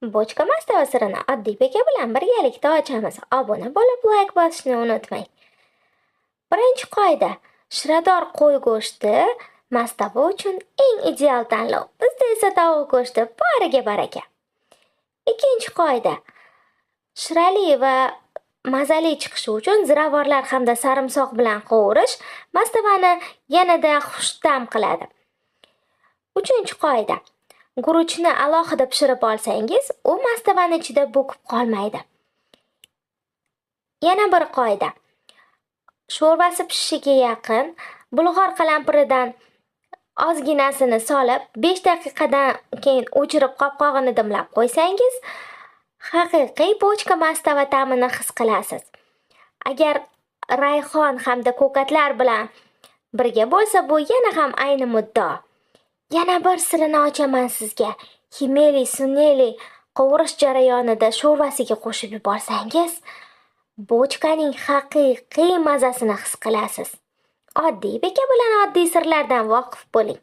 Bochka mastava sirini oddiy beka bilan birgalikda ochamiz. Obuna bo'lib, like bosishni unutmang. Birinchi qoida. Shirador qo'y go'shti mastava uchun eng ideal tanlov. Bizda esa tovuq go'shti, bariga baraka. Ikkinchi qoida. Shirali va mazali chiqishi uchun ziravorlar hamda sarimsoq bilan qovurish mastavani yanada xushta'm qiladi. Uchinchi qoida. Guruchni alohida pishirib olsangiz, u mastavani ichida bo'kib qolmaydi. Yana bir qoida. Sho'rbasi pishishiga yaqin bulg'or qalampiridan ozginasini solib, 5 daqiqadan keyin o'chirib qopqog'ini dimlab qo'ysangiz, haqiqiy bochka mastava ta'mini his qilasiz. Agar rayhon hamda ko'katlar bilan birga bo'lsa, bu yana ham ayni muddao. Yana bir sirini ochaman sizga. Himeli suneli qovurish jarayonida sho'rbasiga qo'shib yuborsangiz, bochkaning haqiqiy mazasini his qilasiz. Oddiy beka bilan oddiy sirlardan voqif bo'ling.